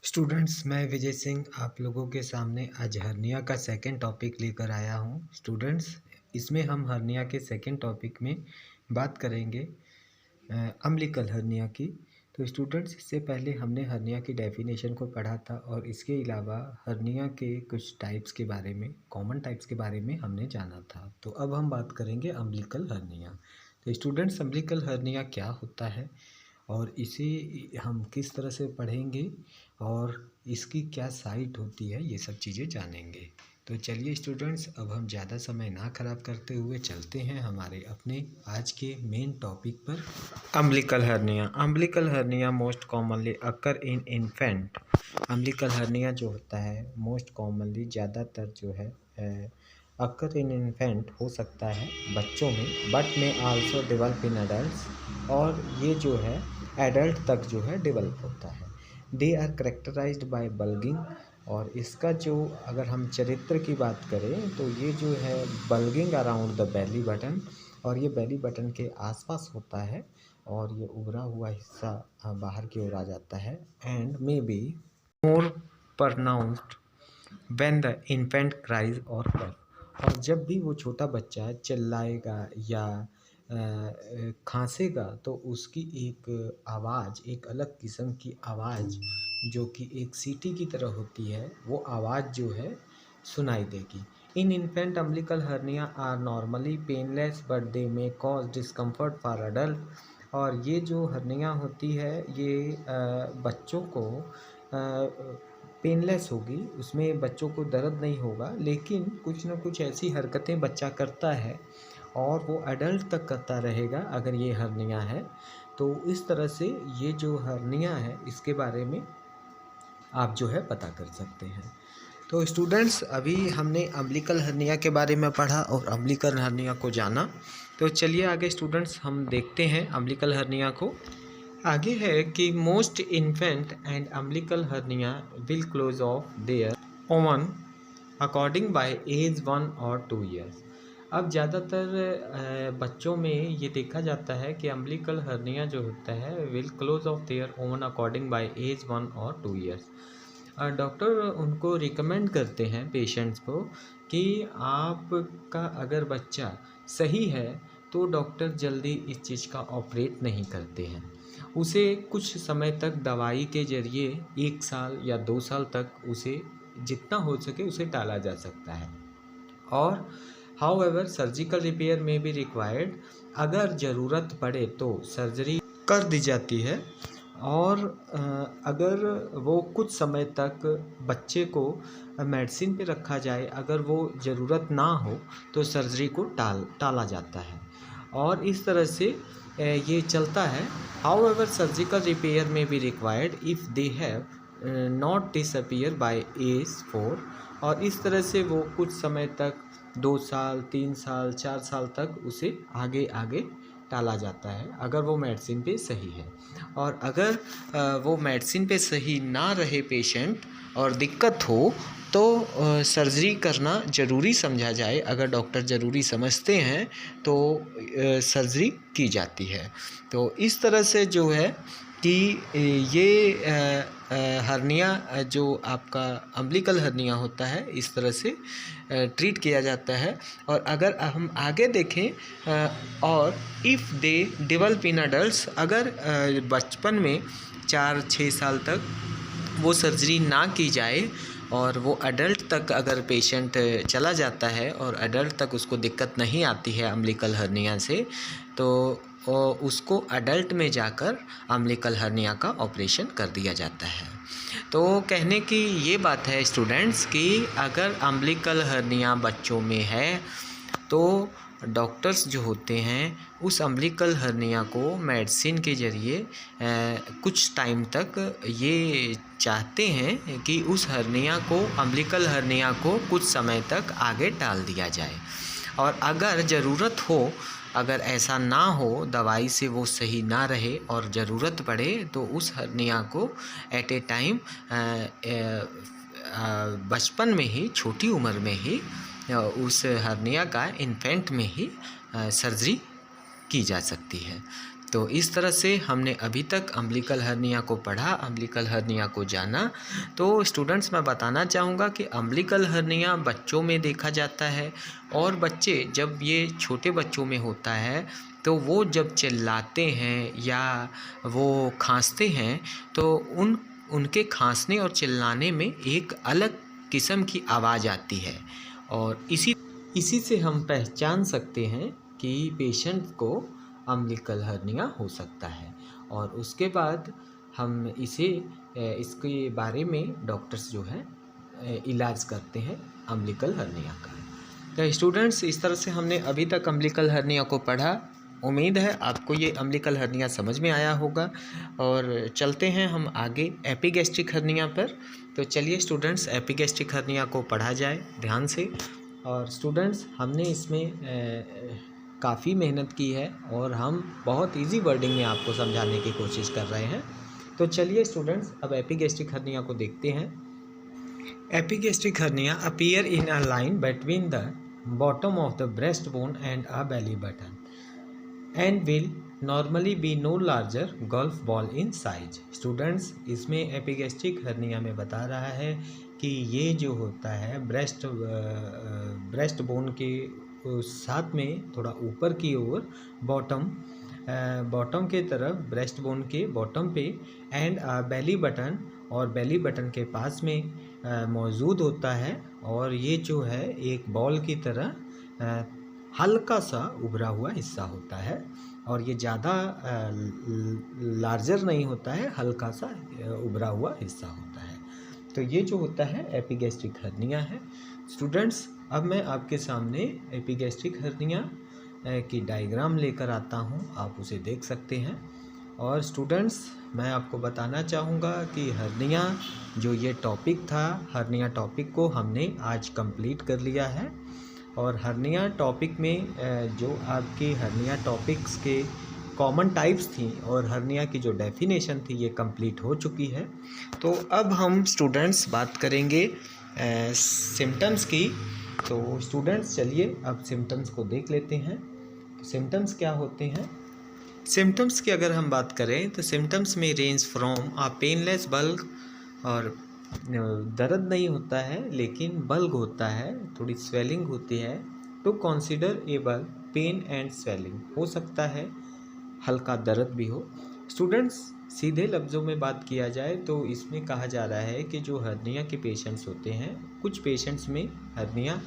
Students, मैं विजय सिंह आप लोगों के सामने आज हर्निया का सेकंड टॉपिक लेकर आया हूँ। स्टूडेंट्स, इसमें हम हर्निया के सेकंड टॉपिक में बात करेंगे अम्बिलिकल हर्निया की। तो स्टूडेंट्स, इससे पहले हमने हर्निया की डेफिनेशन को पढ़ा था और इसके अलावा हर्निया के कुछ टाइप्स के बारे में, कॉमन टाइप्स के बारे में हमने जाना था। तो अब हम बात करेंगे अम्बिलिकल हर्निया। तो स्टूडेंट्स, अम्बिलिकल हर्निया क्या होता है और इसे हम किस तरह से पढ़ेंगे और इसकी क्या साइट होती है, ये सब चीज़ें जानेंगे। तो चलिए स्टूडेंट्स, अब हम ज़्यादा समय ना ख़राब करते हुए चलते हैं हमारे अपने आज के मेन टॉपिक पर। Umbilical hernia. Umbilical hernia most commonly अकर इन इन्फेंट। अम्बिलिकल हर्निया जो होता है मोस्ट कॉमनली ज़्यादातर जो है अकर इन इन्फेंट हो सकता है बच्चों में, बट में आल्सो डेवलप इन एडल्ट्स, और ये जो है एडल्ट तक जो है डेवलप होता है। They are characterised by bulging, और इसका जो अगर हम चरित्र की बात करें तो ये जो है bulging around the belly button, और ये बेली बटन के आसपास होता है और ये उभरा हुआ हिस्सा बाहर की ओर आ जाता है। And may be more pronounced when the infant cries और कफ, और जब भी वो छोटा बच्चा चिल्लाएगा या खांसेगा तो उसकी एक आवाज़, एक अलग किस्म की आवाज़ जो कि एक सीटी की तरह होती है, वो आवाज़ जो है सुनाई देगी। In infant umbilical hernia are normally painless but they may cause discomfort for adult, और ये जो हर्निया होती है ये बच्चों को पेनलेस होगी, उसमें बच्चों को दर्द नहीं होगा, लेकिन कुछ ना कुछ ऐसी हरकतें बच्चा करता है और वो एडल्ट तक करता रहेगा अगर ये हर्निया है। तो इस तरह से ये जो हर्निया है इसके बारे में आप जो है पता कर सकते हैं। तो स्टूडेंट्स, अभी हमने अम्बिलिकल हर्निया के बारे में पढ़ा और अम्बिलिकल हर्निया को जाना। तो चलिए आगे स्टूडेंट्स हम देखते हैं अम्बिलिकल हर्निया को। आगे है कि most infant and umbilical hernia will close off their own according by age 1 और 2 ईयर्स। अब ज़्यादातर बच्चों में ये देखा जाता है कि अम्बिलिकल हर्निया जो होता है will close off their own according by age 1 और 2 ईयर्स। डॉक्टर उनको रिकमेंड करते हैं पेशेंट्स को कि आपका अगर बच्चा सही है तो डॉक्टर जल्दी इस चीज़ का ऑपरेट नहीं करते हैं, उसे कुछ समय तक दवाई के ज़रिए 1 साल या 2 साल तक उसे जितना हो सके उसे टाला जा सकता है। और हाउएवर सर्जिकल रिपेयर में भी रिक्वायर्ड, अगर ज़रूरत पड़े तो सर्जरी कर दी जाती है, और अगर वो कुछ समय तक बच्चे को मेडिसिन पे रखा जाए, अगर वो ज़रूरत ना हो तो सर्जरी को टाला जाता है, और इस तरह से ये चलता है। हाउएवर सर्जिकल रिपेयर में भी required if they have not disappear by age 4, और इस तरह से वो कुछ समय तक 2 साल 3 साल 4 साल तक उसे आगे आगे टाला जाता है अगर वो मेडिसिन पे सही है। और अगर वो मेडिसिन पे सही ना रहे पेशेंट और दिक्कत हो तो सर्जरी करना ज़रूरी समझा जाए, अगर डॉक्टर ज़रूरी समझते हैं तो सर्जरी की जाती है। तो इस तरह से जो है कि ये हर्निया जो आपका अम्बिलिकल हर्निया होता है इस तरह से ट्रीट किया जाता है। और अगर हम आगे देखें और if they develop in adults, अगर बचपन में 4-6 साल तक वो सर्जरी ना की जाए और वो अडल्ट तक अगर पेशेंट चला जाता है और अडल्ट तक उसको दिक्कत नहीं आती है अम्बिलिकल हर्निया से, तो उसको अडल्ट में जाकर अम्बिलिकल हर्निया का ऑपरेशन कर दिया जाता है। तो कहने की ये बात है स्टूडेंट्स कि अगर अम्बिलिकल हर्निया बच्चों में है तो डॉक्टर्स जो होते हैं उस अम्बिलिकल हर्निया को मेडिसिन के ज़रिए कुछ टाइम तक ये चाहते हैं कि उस हर्निया को, अम्बिलिकल हर्निया को कुछ समय तक आगे टाल दिया जाए, और अगर ज़रूरत हो, अगर ऐसा ना हो दवाई से वो सही ना रहे और ज़रूरत पड़े तो उस हर्निया को एट ए टाइम बचपन में ही, छोटी उम्र में ही उस हर्निया का इन्फेंट में ही सर्जरी की जा सकती है। तो इस तरह से हमने अभी तक अम्बिलिकल हर्निया को पढ़ा, अम्बिलिकल हर्निया को जाना। तो स्टूडेंट्स मैं बताना चाहूँगा कि अम्बिलिकल हर्निया बच्चों में देखा जाता है, और बच्चे जब ये छोटे बच्चों में होता है तो वो जब चिल्लाते हैं या वो खांसते हैं तो उनके खांसने और चिल्लाने में एक अलग किस्म की आवाज़ आती है, और इसी से हम पहचान सकते हैं कि पेशेंट को अम्बिलिकल हर्निया हो सकता है। और उसके बाद हम इसके बारे में डॉक्टर्स जो है इलाज करते हैं अम्बिलिकल हर्निया का। तो स्टूडेंट्स, इस तरह से हमने अभी तक अम्बिलिकल हर्निया को पढ़ा। उम्मीद है आपको ये अम्बिलिकल हर्निया समझ में आया होगा। और चलते हैं हम आगे एपिगैस्ट्रिक हर्निया पर। तो चलिए स्टूडेंट्स, एपिगैस्ट्रिक हर्निया को पढ़ा जाए ध्यान से। और स्टूडेंट्स, हमने इसमें काफ़ी मेहनत की है और हम बहुत इजी वर्डिंग में आपको समझाने की कोशिश कर रहे हैं। तो चलिए स्टूडेंट्स, अब एपिगैस्ट्रिक हर्निया को देखते हैं। Epigastric hernia appear in a line between the bottom of the breast bone and a belly button and will normally be no larger golf ball in size. Students, इसमें epigastric hernia में बता रहा है कि ये जो होता है ब्रेस्ट बोन के साथ में थोड़ा ऊपर की ओर बॉटम के तरफ ब्रेस्ट बोन के बॉटम पे एंड बेली बटन और बेली बटन के पास में मौजूद होता है। और ये जो है एक बॉल की तरह हल्का सा उभरा हुआ हिस्सा होता है, और ये ज़्यादा लार्जर नहीं होता है, हल्का सा उभरा हुआ हिस्सा होता है। तो ये जो होता है एपिगैस्ट्रिक हर्निया है। स्टूडेंट्स, अब मैं आपके सामने एपिगैस्ट्रिक हर्निया की डायग्राम लेकर आता हूँ, आप उसे देख सकते हैं। और स्टूडेंट्स, मैं आपको बताना चाहूँगा कि हर्निया जो ये टॉपिक था, हर्निया टॉपिक को हमने आज कंप्लीट कर लिया है। और हर्निया टॉपिक में जो आपकी हर्निया टॉपिक्स के कॉमन टाइप्स थी और हर्निया की जो डेफिनेशन थी ये कंप्लीट हो चुकी है। तो अब हम स्टूडेंट्स बात करेंगे सिम्टम्स की। तो स्टूडेंट्स, चलिए अब सिम्टम्स को देख लेते हैं। तो सिम्टम्स क्या होते हैं? सिम्टम्स की अगर हम बात करें तो सिम्टम्स में range from a painless bulge, और दर्द नहीं होता है लेकिन बल्ग होता है, थोड़ी स्वेलिंग होती है, to considerable pain and swelling हो सकता है, हल्का दर्द भी हो। स्टूडेंट्स, सीधे लफ्ज़ों में बात किया जाए तो इसमें कहा जा रहा है कि जो हर्निया के पेशेंट्स होते हैं, कुछ पेशेंट्स में हर्निया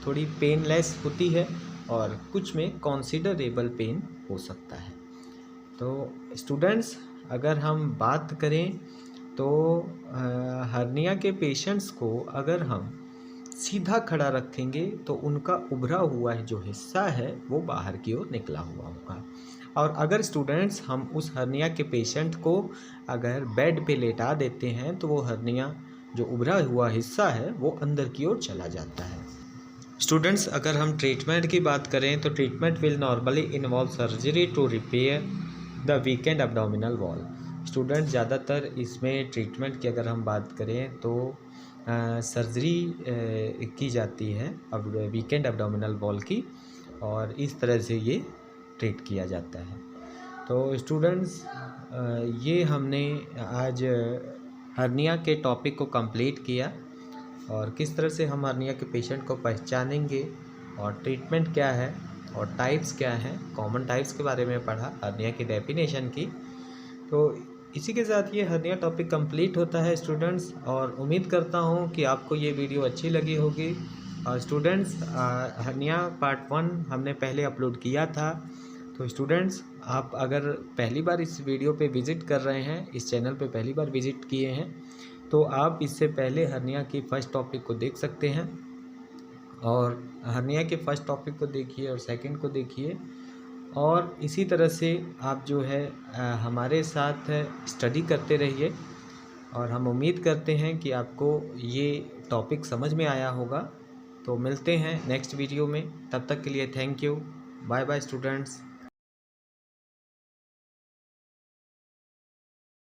थोड़ी पेनलेस होती है और कुछ में कंसिडरेबल पेन हो सकता है। तो स्टूडेंट्स, अगर हम बात करें तो हर्निया के पेशेंट्स को अगर हम सीधा खड़ा रखेंगे तो उनका उभरा हुआ जो हिस्सा है वो बाहर की ओर निकला हुआ होगा। और अगर स्टूडेंट्स हम उस हर्निया के पेशेंट को अगर बेड पे लेटा देते हैं तो वो हर्निया जो उभरा हुआ हिस्सा है वो अंदर की ओर चला जाता है। स्टूडेंट्स, अगर हम ट्रीटमेंट की बात करें तो treatment will normally involve surgery to repair the weakened abdominal wall. Student, ज़्यादातर इसमें ट्रीटमेंट की अगर हम बात करें तो सर्जरी की जाती है अब वीकेंड एब्डोमिनल वॉल की, और इस तरह से ये ट्रीट किया जाता है। तो स्टूडेंट्स, ये हमने आज हर्निया के टॉपिक को कंप्लीट किया, और किस तरह से हम हर्निया के पेशेंट को पहचानेंगे और ट्रीटमेंट क्या है और टाइप्स क्या हैं, कॉमन टाइप्स के बारे में पढ़ा, हर्निया की डेफिनेशन की। तो इसी के साथ ये हर्निया टॉपिक कंप्लीट होता है स्टूडेंट्स, और उम्मीद करता हूँ कि आपको ये वीडियो अच्छी लगी होगी। और स्टूडेंट्स, हर्निया पार्ट 1 हमने पहले अपलोड किया था। तो स्टूडेंट्स, आप अगर पहली बार इस वीडियो पे विज़िट कर रहे हैं, इस चैनल पे पहली बार विज़िट किए हैं, तो आप इससे पहले हर्निया की फ़र्स्ट टॉपिक को देख सकते हैं, और हर्निया के फर्स्ट टॉपिक को देखिए और सेकंड को देखिए। और इसी तरह से आप जो है हमारे साथ स्टडी करते रहिए, और हम उम्मीद करते हैं कि आपको ये टॉपिक समझ में आया होगा। तो मिलते हैं नेक्स्ट वीडियो में, तब तक के लिए thank you, bye bye students.